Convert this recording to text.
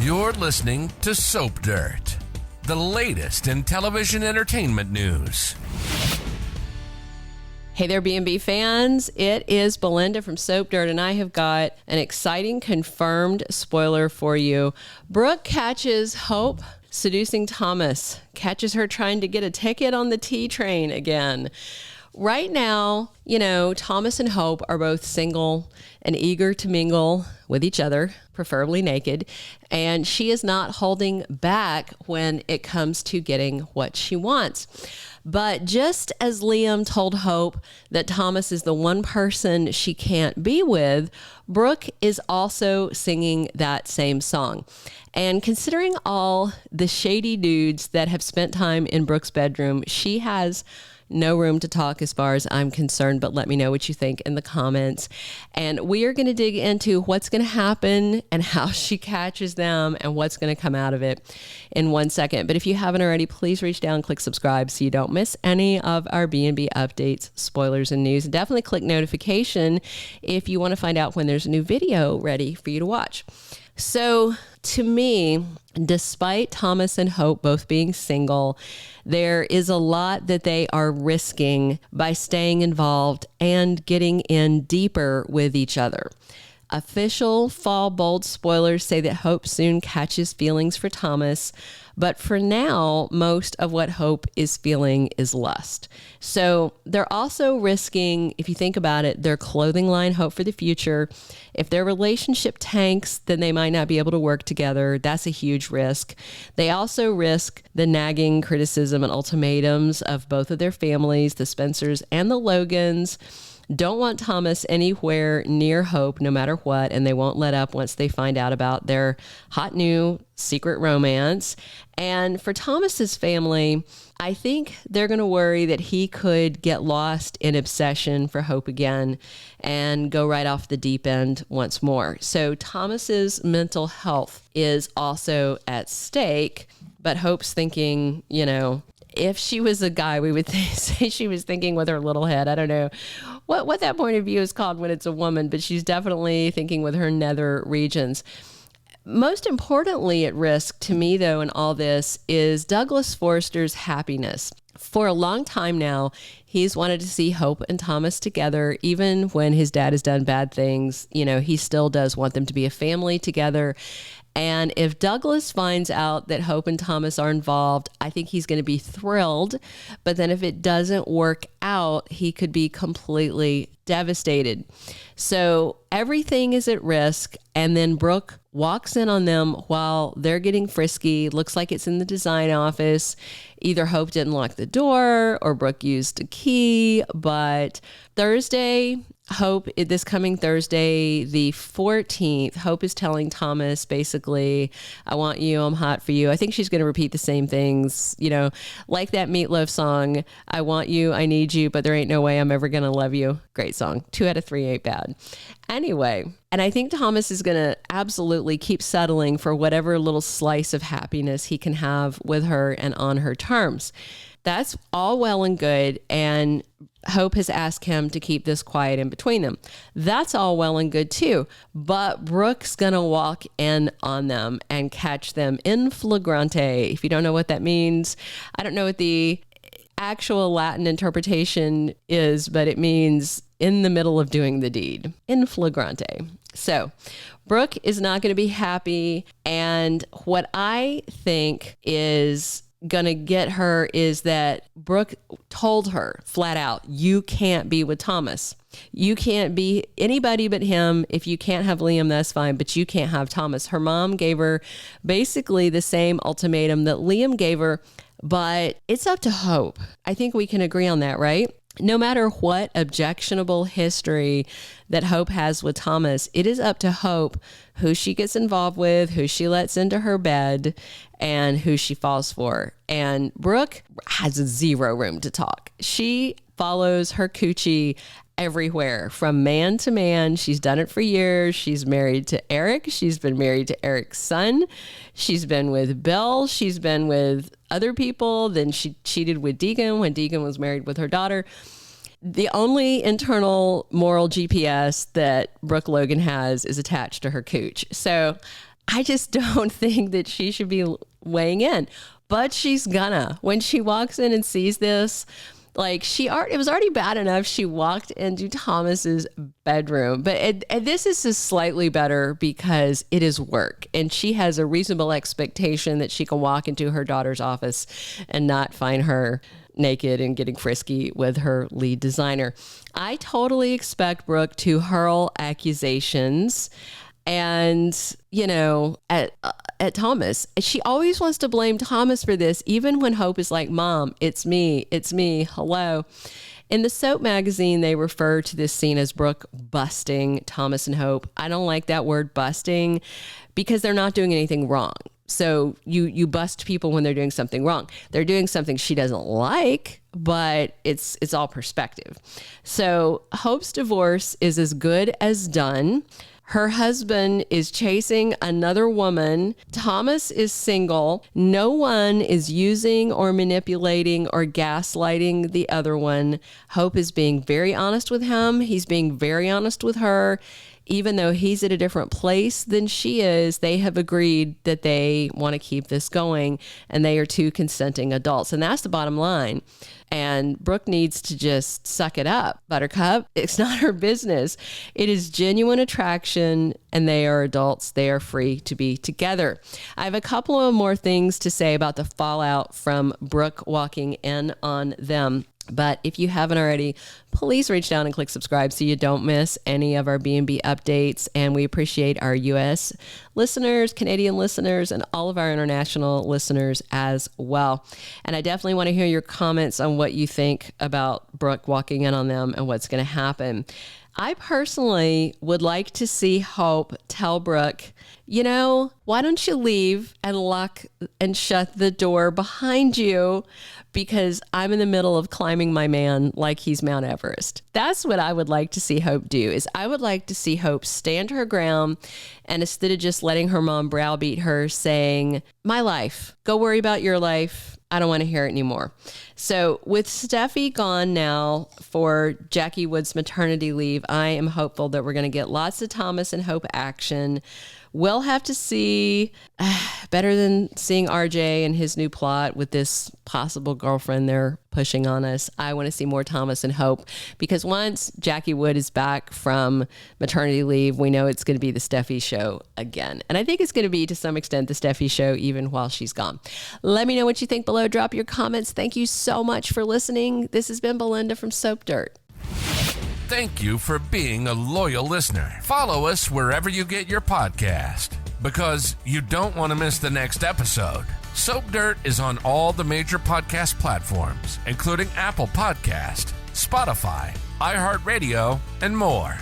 You're listening to Soap Dirt, the latest in television entertainment news. Hey there, B&B fans. It is Belinda from Soap Dirt, and I have got an exciting confirmed spoiler for you. Brooke catches Hope seducing Thomas, catches her trying to get a ticket on the T train again. Right now, Thomas and Hope are both single and eager to mingle with each other, preferably naked, and she is not holding back when it comes to getting what she wants. But just as Liam told Hope that Thomas is the one person she can't be with, Brooke is also singing that same song. And considering all the shady dudes that have spent time in Brooke's bedroom, she has no room to talk as far as I'm concerned, but let me know what you think in the comments. And we are going to dig into what's going to happen and how she catches them and what's going to come out of it in 1 second. But if you haven't already, please reach down and click subscribe so you don't miss any of our B&B updates, spoilers, and news. Definitely click notification if you want to find out when there's a new video ready for you to watch. So to me, despite Thomas and Hope both being single, there is a lot that they are risking by staying involved and getting in deeper with each other. Official fall bold spoilers say that Hope soon catches feelings for Thomas, but for now, most of what Hope is feeling is lust. So they're also risking, if you think about it, their clothing line, Hope for the Future. If their relationship tanks, then they might not be able to work together. That's a huge risk. They also risk the nagging criticism and ultimatums of both of their families, the Spencers and the Logans. Don't want Thomas anywhere near Hope no matter what, and they won't let up once they find out about their hot new secret romance. And for Thomas's family, I think they're going to worry that he could get lost in obsession for Hope again and go right off the deep end once more. So Thomas's mental health is also at stake, but Hope's thinking, if she was a guy, we would say she was thinking with her little head. I don't know what that point of view is called when it's a woman, but she's definitely thinking with her nether regions. Most importantly at risk to me, though, in all this is Douglas Forrester's happiness. For a long time now, he's wanted to see Hope and Thomas together. Even when his dad has done bad things, he still does want them to be a family together. And if Douglas finds out that Hope and Thomas are involved, I think he's going to be thrilled. But then if it doesn't work out, he could be completely devastated. So everything is at risk. And then Brooke walks in on them while they're getting frisky. Looks like it's in the design office. Either Hope didn't lock the door or Brooke used a key. But Thursday, this coming Thursday, the 14th, Hope is telling Thomas basically, I want you, I'm hot for you. I think she's going to repeat the same things, like that Meatloaf song, I want you, I need you, but there ain't no way I'm ever going to love you. Great song. 2 out of 3 ain't bad. Anyway, and I think Thomas is going to absolutely keep settling for whatever little slice of happiness he can have with her and on her terms. That's all well and good, and Hope has asked him to keep this quiet in between them. That's all well and good too, but Brooke's gonna walk in on them and catch them in flagrante. If you don't know what that means, I don't know what the actual Latin interpretation is, but it means in the middle of doing the deed, in flagrante. So Brooke is not going to be happy, and what I think is gonna get her is that Brooke told her flat out, you can't be with Thomas. You can't be anybody but him. If you can't have Liam, that's fine, but you can't have Thomas. Her mom gave her basically the same ultimatum that Liam gave her, but it's up to Hope. I think we can agree on that, right? No matter what objectionable history that Hope has with Thomas, it is up to Hope who she gets involved with, who she lets into her bed, and who she falls for. And Brooke has zero room to talk. She follows her coochie everywhere, from man to man. She's done it for years. She's married to Eric. She's been married to Eric's son. She's been with Belle. She's been with other people. Then she cheated with Deegan when Deegan was married with her daughter. The only internal moral GPS that Brooke Logan has is attached to her cooch. So I just don't think that she should be weighing in, but she's gonna. When she walks in and sees this, like it was already bad enough she walked into Thomas's bedroom, but this is just slightly better because it is work, and she has a reasonable expectation that she can walk into her daughter's office and not find her naked and getting frisky with her lead designer. I totally expect Brooke to hurl accusations and, at Thomas. She always wants to blame Thomas for this, even when Hope is like, Mom, it's me, hello. In the Soap magazine, they refer to this scene as Brooke busting Thomas and Hope. I don't like that word busting because they're not doing anything wrong. So you bust people when they're doing something wrong. They're doing something she doesn't like, but it's all perspective. So Hope's divorce is as good as done. Her husband is chasing another woman. Thomas is single. No one is using or manipulating or gaslighting the other one. Hope is being very honest with him. He's being very honest with her. Even though he's at a different place than she is, they have agreed that they want to keep this going, and they are two consenting adults. And that's the bottom line. And Brooke needs to just suck it up, Buttercup. It's not her business. It is genuine attraction, and they are adults. They are free to be together. I have a couple of more things to say about the fallout from Brooke walking in on them. But if you haven't already, please reach down and click subscribe so you don't miss any of our B&B updates. And we appreciate our U.S. listeners, Canadian listeners, and all of our international listeners as well. And I definitely want to hear your comments on what you think about Brooke walking in on them and what's going to happen. I personally would like to see Hope tell Brooke, why don't you leave and lock and shut the door behind you, because I'm in the middle of climbing my man like he's Mount Everest. That's what I would like to see Hope do. Is I would like to see Hope stand her ground, and instead of just letting her mom browbeat her saying, my life, go worry about your life. I don't want to hear it anymore. So with Steffi gone now for Jackie Wood's maternity leave, I am hopeful that we're going to get lots of Thomas and Hope action. We'll have to see, better than seeing RJ and his new plot with this possible girlfriend they're pushing on us. I want to see more Thomas and Hope, because once Jackie Wood is back from maternity leave, we know it's going to be the Steffi show again. And I think it's going to be, to some extent, the Steffi show even while she's gone. Let me know what you think below. Drop your comments. Thank you so much for listening. This has been Belinda from Soap Dirt. Thank you for being a loyal listener. Follow us wherever you get your podcast, because you don't want to miss the next episode. Soap Dirt is on all the major podcast platforms, including Apple Podcast, Spotify, iHeartRadio, and more.